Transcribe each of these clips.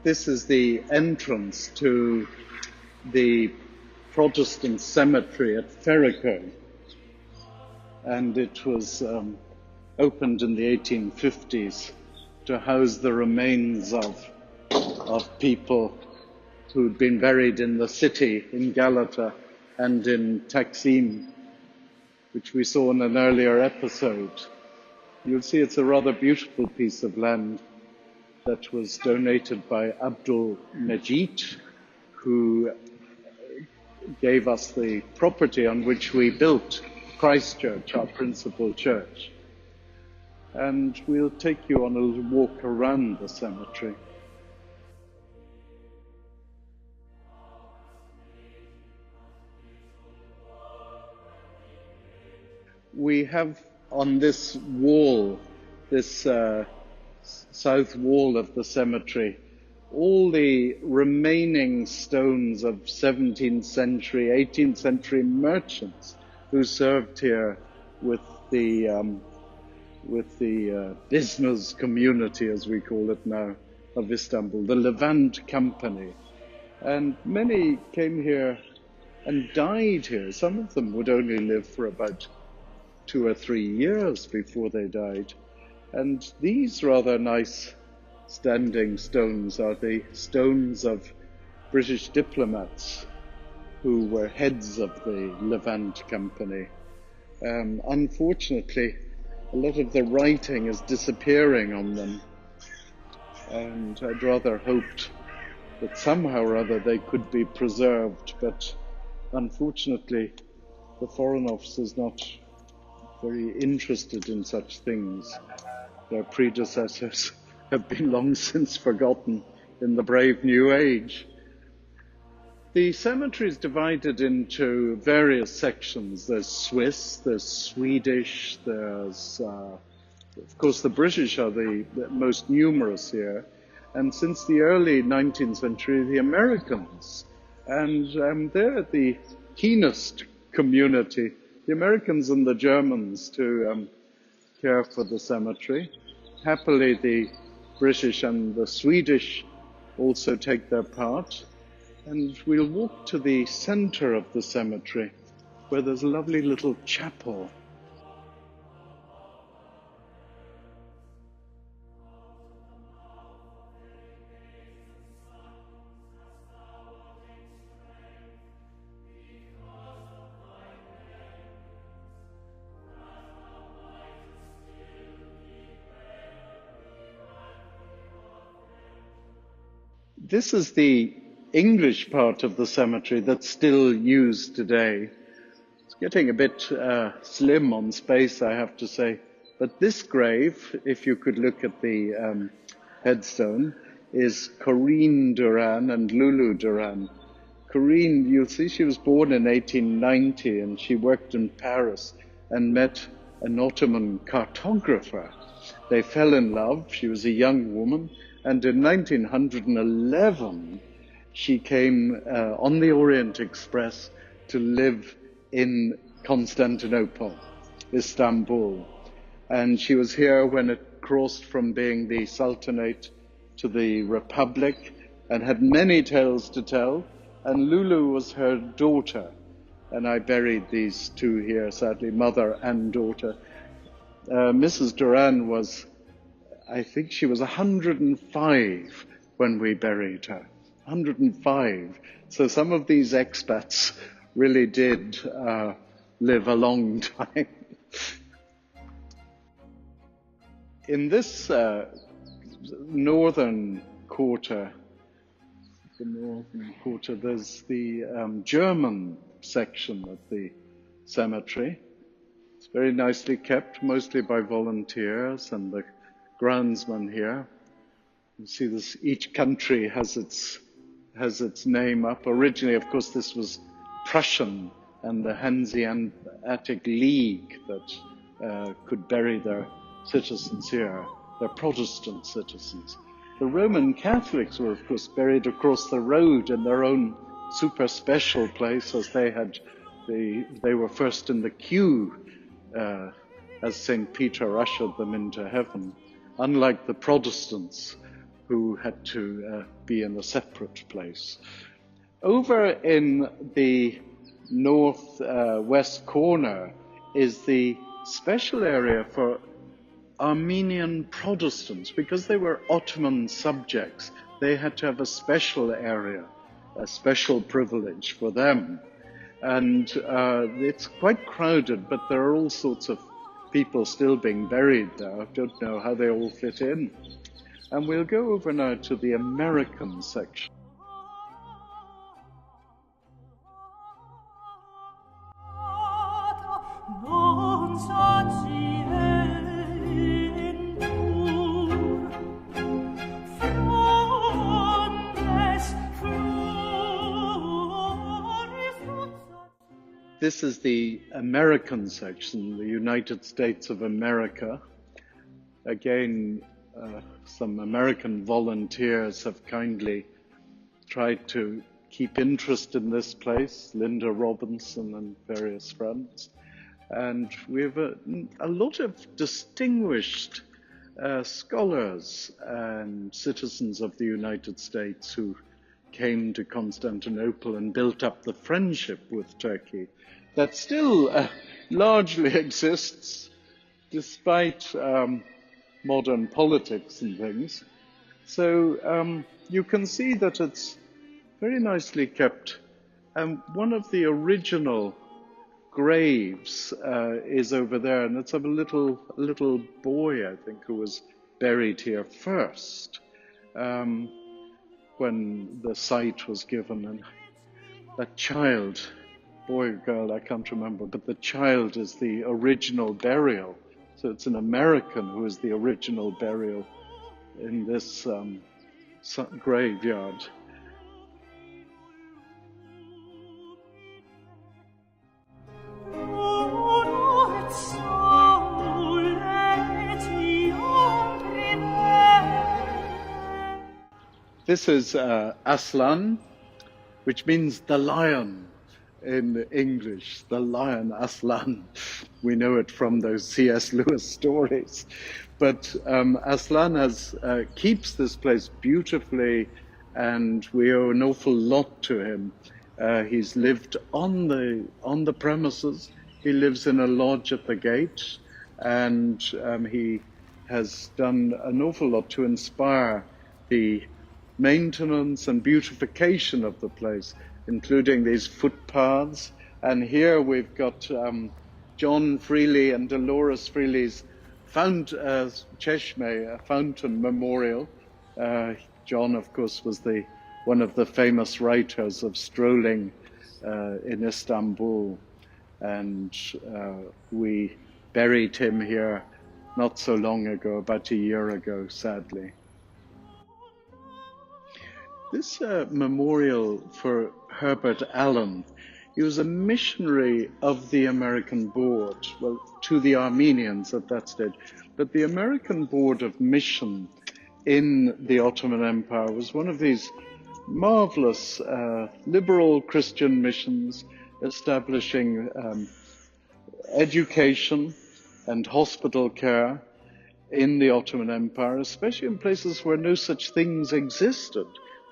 This is the entrance to the Protestant cemetery at Ferrico, and it was opened in the 1850s to house the remains of people who'd been buried in the city, in Galata and in Taksim, which we saw in an earlier episode. You'll see it's a rather beautiful piece of land that was donated by Abdul Majid, who gave us the property on which we built Christchurch, our principal church. And we'll take you on a little walk around the cemetery. We have on this wall, this south wall of the cemetery, all the remaining stones of 17th century, 18th century merchants who served here with the business community, as we call it now, of Istanbul, the Levant Company. And many came here and died here. Some of them would only live for about 2 or 3 years before they died. And these rather nice standing stones are the stones of British diplomats who were heads of the Levant Company. Unfortunately, a lot of the writing is disappearing on them, and I'd rather hoped that somehow or other they could be preserved, but unfortunately the Foreign Office is not very interested in such things. Their predecessors have been long since forgotten in the brave new age. The cemetery is divided into various sections. There's Swiss, there's Swedish, there's, of course, the British are the most numerous here. And since the early 19th century, the Americans. And they're the keenest community, the Americans and the Germans, to care for the cemetery. Happily, the British and the Swedish also take their part. And we'll walk to the center of the cemetery, where there's a lovely little chapel. This is the English part of the cemetery that's still used today. It's getting a bit slim on space, I have to say. But this grave, if you could look at the headstone, is Corinne Duran and Lulu Duran. Corinne, you'll see she was born in 1890 and she worked in Paris and met an Ottoman cartographer. They fell in love. She was a young woman. And in 1911, she came on the Orient Express to live in Constantinople, Istanbul. And she was here when it crossed from being the Sultanate to the Republic and had many tales to tell. And Lulu was her daughter. And I buried these two here, sadly, mother and daughter. Mrs. Duran was, I think she was 105 when we buried her. 105. So some of these expats really did live a long time. In this northern quarter, there's the German section of the cemetery. It's very nicely kept, mostly by volunteers and the groundsman here. You see this, each country has its name up. Originally, of course, this was Prussian and the Hanseatic League that could bury their citizens here, their Protestant citizens. The Roman Catholics were, of course, buried across the road in their own super special place, as they were first in the queue as St. Peter ushered them into heaven. Unlike the Protestants, who had to be in a separate place. Over in the north-west corner is the special area for Armenian Protestants. Because they were Ottoman subjects, they had to have a special area, a special privilege for them. And it's quite crowded, but there are all sorts of people still being buried there. I don't know how they all fit in. And we'll go over now to the American section. This is the American section, the United States of America. Again, some American volunteers have kindly tried to keep interest in this place, Linda Robinson and various friends. And we have a lot of distinguished scholars and citizens of the United States who came to Constantinople and built up the friendship with Turkey that still largely exists despite modern politics and things. So you can see that it's very nicely kept. One of the original graves is over there, and it's of a little boy, I think, who was buried here first when the site was given. And that child, boy or girl, I can't remember, but the child is the original burial. So it's an American who is the original burial in this graveyard. This is Aslan, which means the lion in English, the lion Aslan. We know it from those C.S. Lewis stories. But Aslan keeps this place beautifully, and we owe an awful lot to him. He's lived on the premises. He lives in a lodge at the gate, and he has done an awful lot to inspire the maintenance and beautification of the place, including these footpaths. And here we've got John Freely and Dolores Freely's Cheshme, a fountain memorial. John, of course, was one of the famous writers of strolling in Istanbul, and we buried him here not so long ago, about a year ago, sadly. This memorial for Herbert Allen, he was a missionary of the American Board, well, to the Armenians at that stage. But the American Board of Mission in the Ottoman Empire was one of these marvelous liberal Christian missions establishing education and hospital care in the Ottoman Empire, especially in places where no such things existed.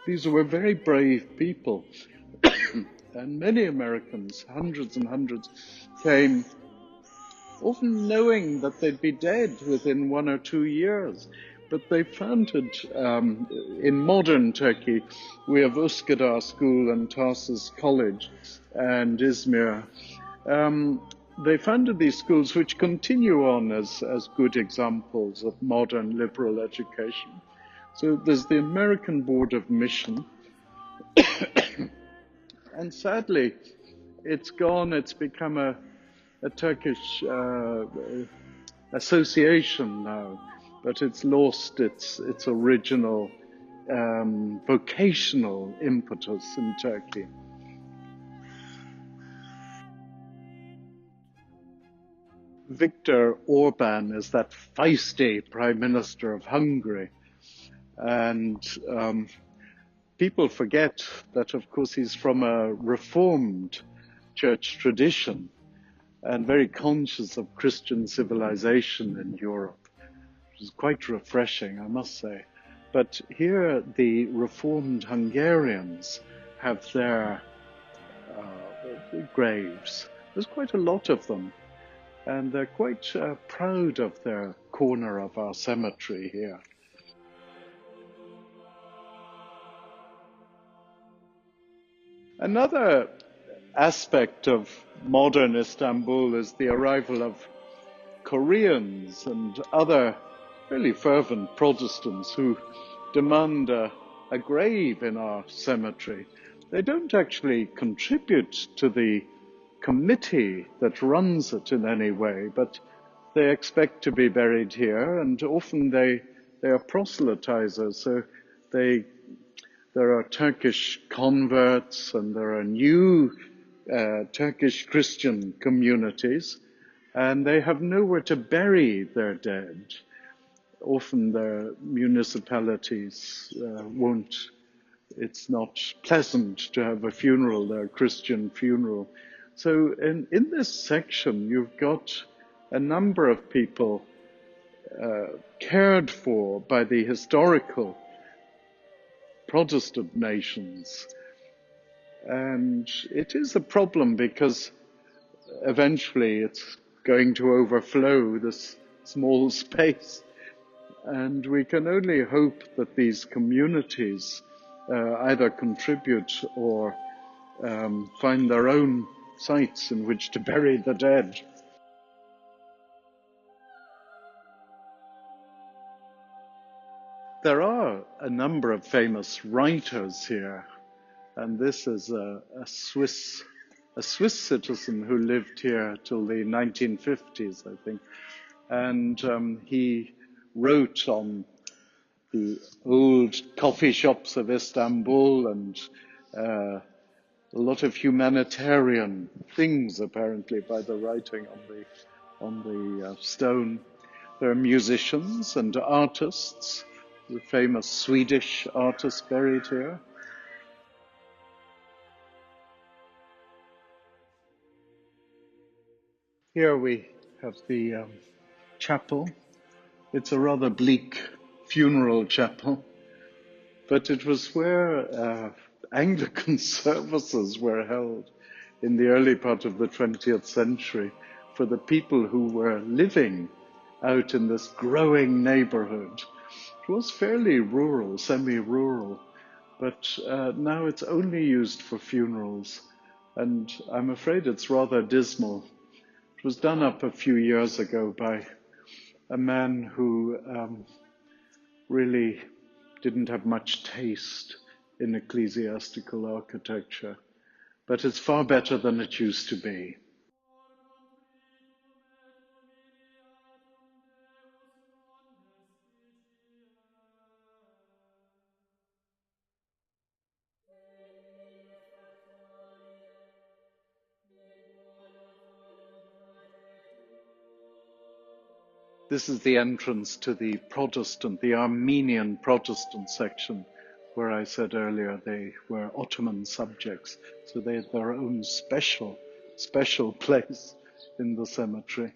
These were very brave people. And many Americans, hundreds and hundreds, came, often knowing that they'd be dead within 1 or 2 years. But they founded, in modern Turkey, we have Üsküdar School and Tarsus College and Izmir. They founded these schools which continue on as good examples of modern liberal education. So there's the American Board of Mission. And sadly, it's gone. It's become a Turkish association now, but it's lost its original vocational impetus in Turkey. Viktor Orban is that feisty Prime Minister of Hungary. And people forget that, of course, he's from a Reformed church tradition and very conscious of Christian civilization in Europe. It was quite refreshing, I must say. But here the Reformed Hungarians have their graves. There's quite a lot of them, and they're quite proud of their corner of our cemetery here. Another aspect of modern Istanbul is the arrival of Koreans and other really fervent Protestants who demand a grave in our cemetery. They don't actually contribute to the committee that runs it in any way, but they expect to be buried here, and often they are proselytizers. So they there are Turkish converts and there are new Turkish Christian communities, and they have nowhere to bury their dead. Often the municipalities won't, it's not pleasant to have a funeral, a Christian funeral. So in this section, you've got a number of people cared for by the historical Protestant nations. And it is a problem because eventually it's going to overflow this small space. And we can only hope that these communities either contribute or find their own sites in which to bury the dead. There are a number of famous writers here, and this is a Swiss citizen who lived here till the 1950s, I think, and he wrote on the old coffee shops of Istanbul and a lot of humanitarian things, apparently, by the writing on the stone. There are musicians and artists, the famous Swedish artist buried here. Here we have the chapel. It's a rather bleak funeral chapel, but it was where Anglican services were held in the early part of the 20th century for the people who were living out in this growing neighborhood. It was fairly rural, semi-rural, but now it's only used for funerals, and I'm afraid it's rather dismal. It was done up a few years ago by a man who really didn't have much taste in ecclesiastical architecture, but it's far better than it used to be. This is the entrance to the Protestant, the Armenian Protestant section, where I said earlier they were Ottoman subjects, so they had their own special place in the cemetery.